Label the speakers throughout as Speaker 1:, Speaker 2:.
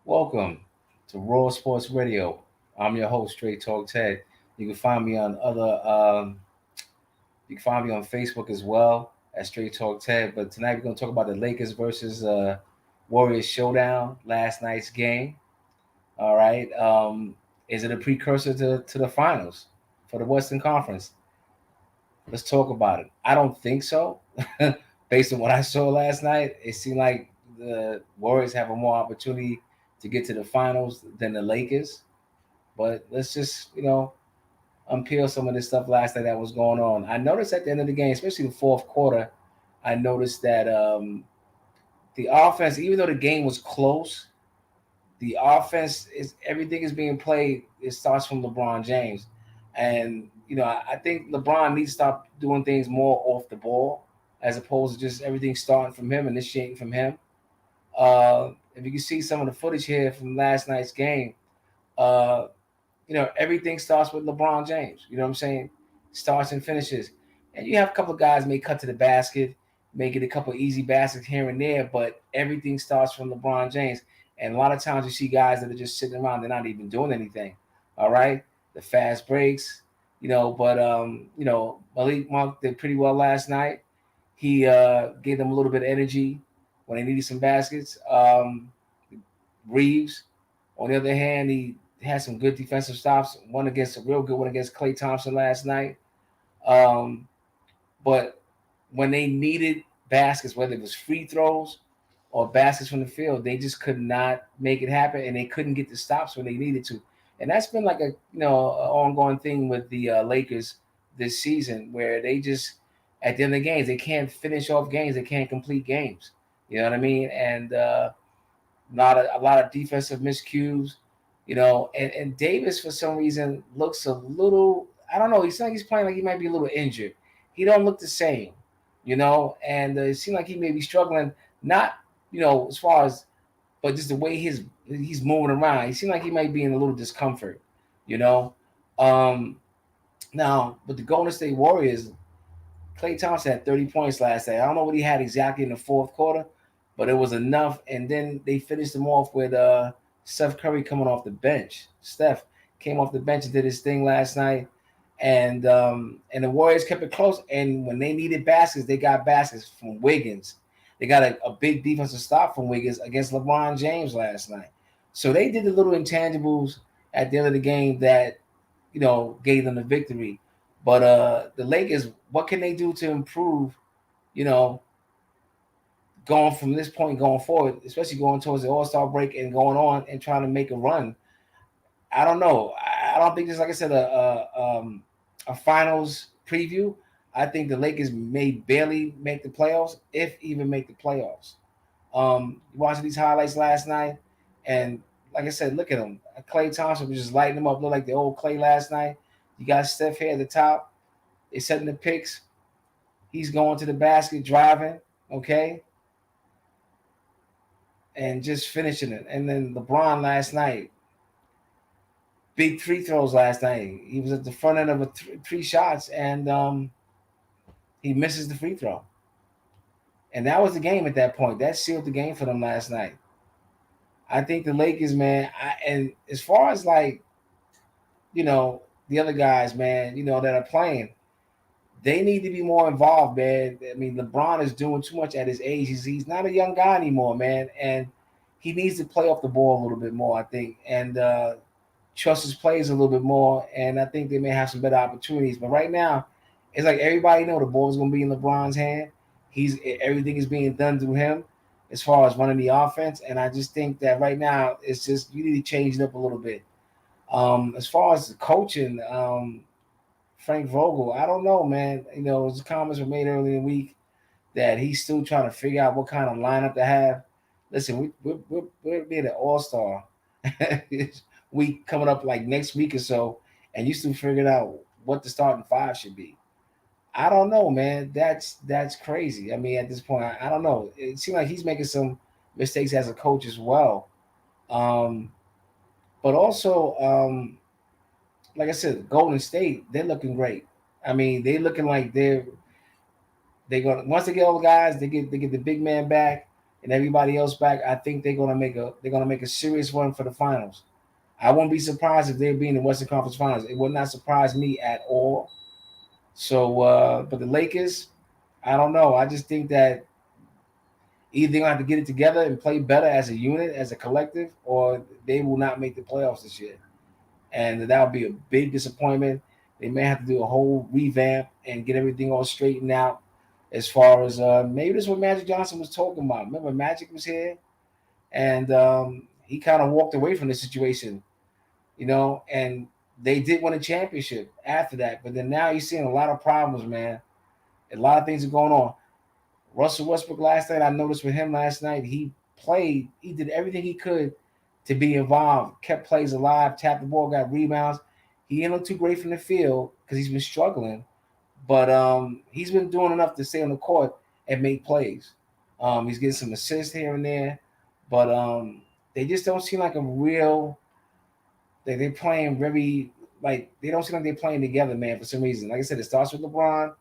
Speaker 1: Welcome to Raw Sports Radio. I'm your host, Straight Talk Ted. You can find me on you can find me on Facebook as well at Straight Talk Ted. But tonight we're going to talk about the Lakers versus Warriors showdown, last night's game. All right. Is it a precursor to the finals for the Western Conference? Let's talk about it. I don't think so. Based on what I saw last night, it seemed like the Warriors have a more opportunity to get to the finals than the Lakers. But let's just, unpeel some of this stuff last night that was going on. I noticed at the end of the game, especially the fourth quarter, I noticed that the offense, even though the game was close, the offense is everything is being played. It starts from LeBron James, and I think LeBron needs to stop doing things more off the ball as opposed to just everything starting from him, initiating from him. If you can see some of the footage here from last night's game, uh, everything starts with LeBron James. You know what I'm saying? Starts and finishes. And you have a couple of guys may cut to the basket, may get a couple of easy baskets here and there, but everything starts from LeBron James. And a lot of times you see guys that are just sitting around, they're not even doing anything. All right? The fast breaks, but Malik Monk did pretty well last night. He gave them a little bit of energy when they needed some baskets. Reeves, on the other hand, he had some good defensive stops. One against a real good one against Klay Thompson last night. Um, but when they needed baskets, whether it was free throws or baskets from the field, they just could not make it happen, and they couldn't get the stops when they needed to. And that's been like a ongoing thing with the Lakers this season, where they just at the end of the games they can't finish off games, they can't complete games. You know what I mean? And a lot of defensive miscues, and Davis for some reason looks a little, I don't know, he's like he's playing like he might be a little injured. He don't look the same, and it seemed like he may be struggling, not as far as, but just the way he's moving around. He seemed like he might be in a little discomfort, you know. Um, Now, with the Golden State Warriors, Klay Thompson had 30 points last night. I don't know what he had exactly in the fourth quarter, but it was enough. And then they finished him off with Steph Curry coming off the bench. Steph came off the bench and did his thing last night, and the Warriors kept it close. And when they needed baskets, they got baskets from Wiggins. They got a big defensive stop from Wiggins against LeBron James last night. So they did the little intangibles at the end of the game that gave them the victory. But the Lakers, what can they do to improve? You know, going from this point going forward, especially going towards the All Star break and going on and trying to make a run. I don't know. I don't think it's like I said a finals preview. I think the Lakers may barely make the playoffs, if even make the playoffs. Watching these highlights last night, and like I said, look at him. Klay Thompson was just lighting him up, look like the old Klay last night. You got Steph here at the top. They setting the picks. He's going to the basket, driving, okay, and just finishing it. And then LeBron last night, big free throws last night. He was at the front end of three shots, and he misses the free throw. And that was the game at that point. That sealed the game for them last night. I think the Lakers, man, and as far as like, you know, the other guys, man, that are playing, they need to be more involved, man. I mean, LeBron is doing too much at his age. He's not a young guy anymore, man, and he needs to play off the ball a little bit more, I think, and trust his plays a little bit more. And I think they may have some better opportunities. But right now, it's like everybody know the ball's gonna be in LeBron's hand. Everything is being done through him as far as running the offense. And I just think that right now it's just you need to change it up a little bit. As far as the coaching, Frank Vogel, I don't know, man. His comments were made earlier in the week that he's still trying to figure out what kind of lineup to have. Listen, we're being an all star week coming up like next week or so, and you still figuring out what the starting five should be. I don't know, man. That's crazy. I mean, at this point, I don't know. It seems like he's making some mistakes as a coach as well. Um, but also, like I said, Golden State, they're looking great. I mean, they're looking like they're going once they get all the guys, they get the big man back. and everybody else back, I think they're gonna make a serious run for the finals. I won't be surprised if they'll be in the Western Conference Finals. It would not surprise me at all. So, but the Lakers, I don't know. I just think that either they're gonna have to get it together and play better as a unit, as a collective, or they will not make the playoffs this year, and that would be a big disappointment. They may have to do a whole revamp and get everything all straightened out. As far as maybe this is what Magic Johnson was talking about. Remember, Magic was here, and he kind of walked away from the situation, and they did win a championship after that. But then now you're seeing a lot of problems, man. A lot of things are going on. Russell Westbrook last night, I noticed with him last night, he did everything he could to be involved, kept plays alive, tapped the ball, got rebounds. He didn't look too great from the field because he's been struggling, but he's been doing enough to stay on the court and make plays. He's getting some assists here and there, but they just don't seem like a real. They're playing very like they don't seem like they're playing together, man. For some reason, like I said, it starts with LeBron,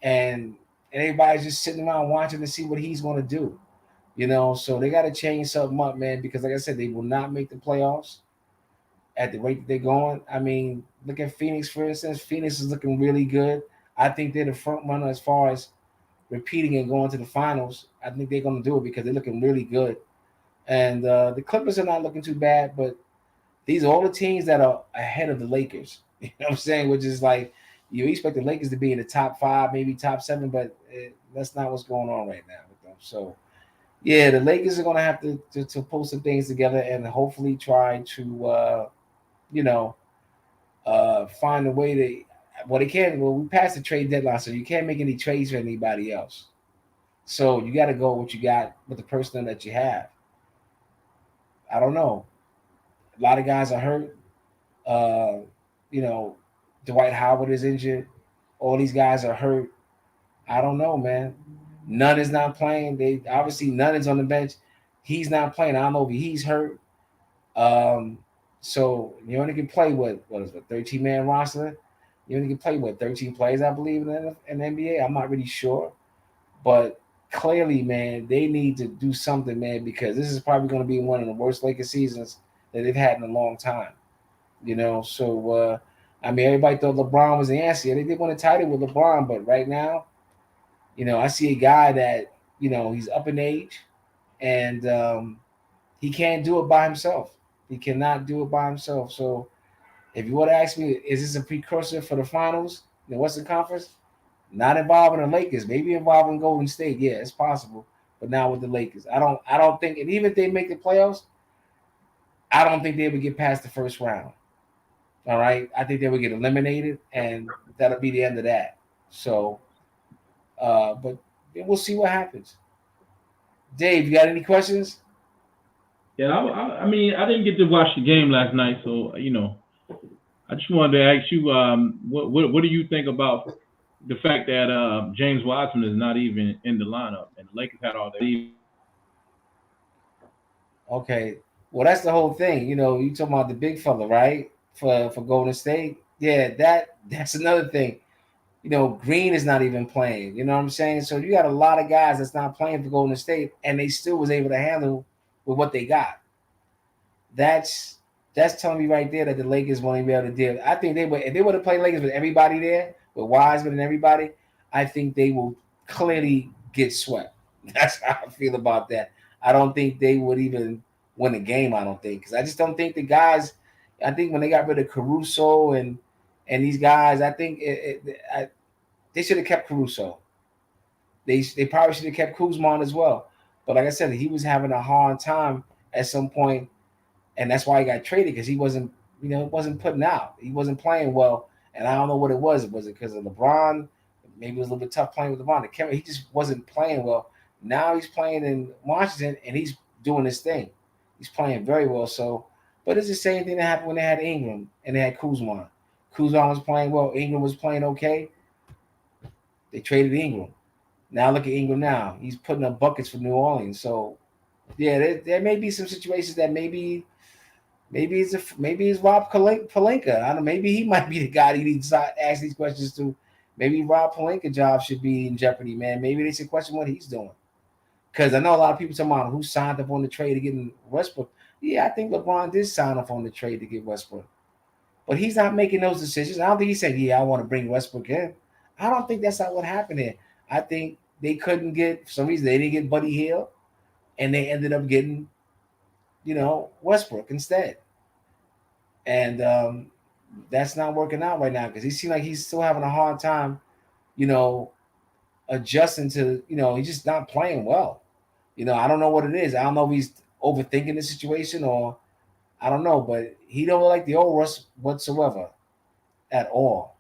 Speaker 1: and everybody's just sitting around watching to see what he's going to do. So they got to change something up, man, because like I said, they will not make the playoffs at the rate that they're going. I mean, look at Phoenix, for instance. Phoenix is looking really good. I think they're the front runner as far as repeating and going to the finals. I think they're going to do it because they're looking really good. And the Clippers are not looking too bad, but these are all the teams that are ahead of the Lakers. You know what I'm saying? Which is like you expect the Lakers to be in the top 5, maybe top 7, but that's not what's going on right now with them. So yeah, the Lakers are going to have to pull some things together and hopefully try to you know find a way to. Well, they can't. Well, we passed the trade deadline, so you can't make any trades for anybody else. So you got to go what you got with the person that you have. I don't know. A lot of guys are hurt. Uh, you know, Dwight Howard is injured. All these guys are hurt. I don't know, man. None is not playing. They obviously none is on the bench. He's not playing. I don't know if he's hurt. Um, so you only can play what is it, 13-man roster? You only can play 13 players, I believe, in the NBA. I'm not really sure, but clearly, man, they need to do something, man, because this is probably going to be one of the worst Lakers seasons that they've had in a long time. So I mean, everybody thought LeBron was the answer. They did win a title with LeBron, but right now, I see a guy that he's up in age, and he can't do it by himself. He cannot do it by himself. So if you would ask me, is this a precursor for the finals in the Western Conference? Not involving the Lakers, maybe involving Golden State. Yeah, it's possible, but not with the Lakers. I don't think, and even if they make the playoffs, I don't think they would get past the first round. All right, I think they would get eliminated, and that'll be the end of that. So, but we'll see what happens. Dave, you got any questions?
Speaker 2: Yeah, I mean, I didn't get to watch the game last night, so I just wanted to ask you, what do you think about the fact that James Wiseman is not even in the lineup, and the Lakers had all that.
Speaker 1: Okay. Well, that's the whole thing. You talking about the big fella, right? For Golden State. Yeah, that's another thing. Green is not even playing. You know what I'm saying? So you got a lot of guys that's not playing for Golden State, and they still was able to handle with what they got. That's telling me right there that the Lakers won't even be able to deal. I think they would if they would have played Lakers with everybody there, with Wiseman and everybody. I think they will clearly get swept. That's how I feel about that. I don't think they would even win a game. I don't think because I just don't think the guys. I think when they got rid of Caruso and these guys, I think they should have kept Caruso. They probably should have kept Kuzma on as well. But like I said, he was having a hard time at some point, and that's why he got traded because he wasn't putting out. He wasn't playing well, and I don't know what it was. Was it because of LeBron? Maybe it was a little bit tough playing with LeBron. He just wasn't playing well. Now he's playing in Washington, and he's doing his thing. He's playing very well. So, but it's the same thing that happened when they had Ingram and they had Kuzma. Kuzma was playing well. Ingram was playing okay. They traded Ingram. Now look at Ingram now. He's putting up buckets for New Orleans. So yeah, there may be some situations that maybe it's Rob Palenka. I don't know. Maybe he might be the guy that you need to ask these questions to. Maybe Rob Palenka job should be in jeopardy, man. Maybe they should question what he's doing. Because I know a lot of people talking about who signed up on the trade to get in Westbrook. Yeah, I think LeBron did sign up on the trade to get Westbrook. But he's not making those decisions. I don't think he said, yeah, I want to bring Westbrook in. I don't think that's not what happened here. I think they couldn't get, for some reason, they didn't get Buddy Hield, and they ended up getting, Westbrook instead. And that's not working out right now because he seems like he's still having a hard time, you know, adjusting to, he's just not playing well. I don't know what it is. I don't know if he's overthinking the situation or I don't know, but he don't look like the old Russ whatsoever at all.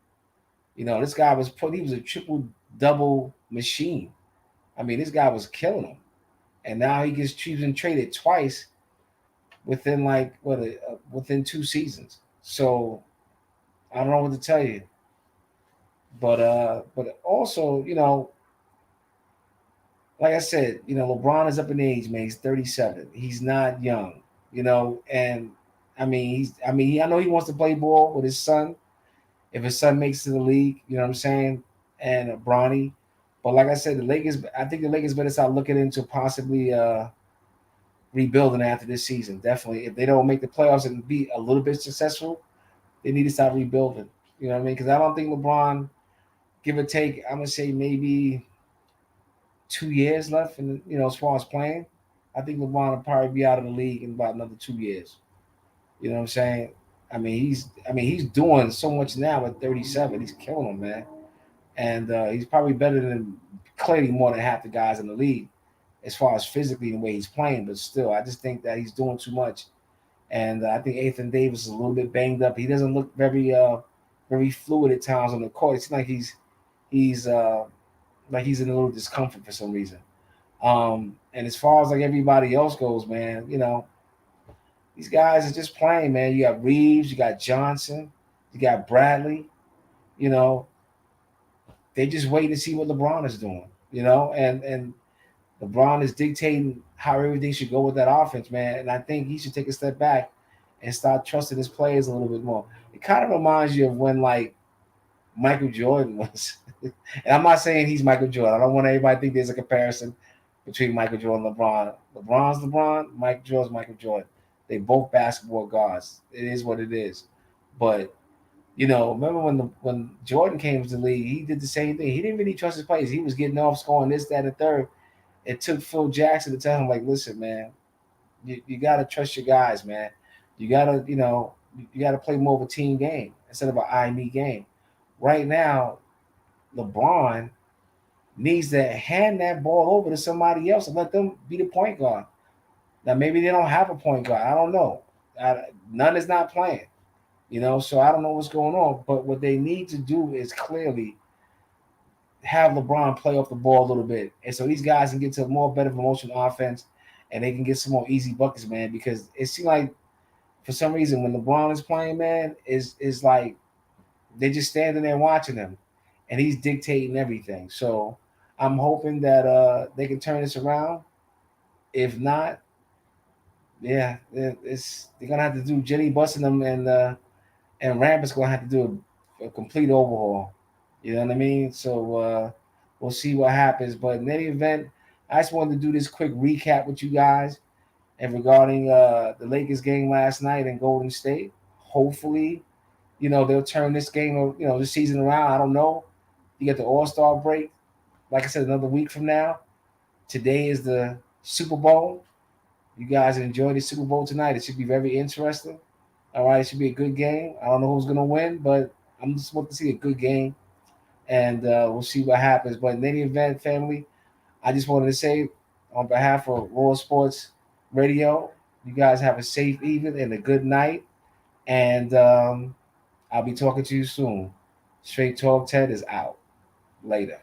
Speaker 1: This guy he was a triple double machine. I mean, this guy was killing him, and now he gets chosen traded twice within within 2 seasons. So I don't know what to tell you, but also like I said, LeBron is up in age, man. He's 37. He's not young, and I know he wants to play ball with his son. If his son makes to the league, you know what I'm saying, and Bronny. But like I said, I think the Lakers better start looking into possibly rebuilding after this season. Definitely, if they don't make the playoffs and be a little bit successful, they need to start rebuilding. You know what I mean? Because I don't think LeBron, give or take, I'm gonna say maybe 2 years left, and as far as playing, I think LeBron will probably be out of the league in about another 2 years. You know what I'm saying? He's doing so much now at 37. He's killing them, man, and he's probably better than clearly more than half the guys in the league as far as physically the way he's playing. But still, I just think that he's doing too much, and I think Anthony Davis is a little bit banged up. He doesn't look very fluid at times on the court. It seems like he's in a little discomfort for some reason. And as far as like everybody else goes, man, these guys are just playing, man. You got Reeves, you got Johnson, you got Bradley. You know, they just waiting to see what LeBron is doing. And LeBron is dictating how everything should go with that offense, man. And I think he should take a step back and start trusting his players a little bit more. It kind of reminds you of when like Michael Jordan was. And I'm not saying he's Michael Jordan. I don't want everybody to think there's a comparison between Michael Jordan and LeBron. LeBron's LeBron, Mike Jordan's Michael Jordan. They both basketball gods. It is what it is. But remember when Jordan came to the league, he did the same thing. He didn't really trust his players. He was getting off, scoring this, that, and the third. It took Phil Jackson to tell him, like, listen, man, you got to trust your guys, man. You got to, you got to play more of a team game instead of an I-me game. Right now, LeBron needs to hand that ball over to somebody else and let them be the point guard. Now, maybe they don't have a point guard. I don't know. None is not playing, so I don't know what's going on. But what they need to do is clearly have LeBron play off the ball a little bit. And so these guys can get to a more better promotion offense and they can get some more easy buckets, man, because it seems like for some reason when LeBron is playing, man, is like they're just standing there watching him and he's dictating everything. So I'm hoping that they can turn this around. If not, yeah, they're gonna have to do Jenny busting them and Rampant's gonna have to do a complete overhaul. You know what I mean? So we'll see what happens. But in any event, I just wanted to do this quick recap with you guys and regarding the Lakers game last night in Golden State. Hopefully, they'll turn this game, this season around. I don't know. You get the All-Star break. Like I said, another week from now. Today is the Super Bowl. You guys enjoy the Super Bowl tonight. It should be very interesting. All right, it should be a good game. I don't know who's going to win, but I'm just want to see a good game. And we'll see what happens. But in any event, family, I just wanted to say on behalf of Royal Sports Radio, you guys have a safe evening and a good night. And I'll be talking to you soon. Straight Talk Ted is out. Later.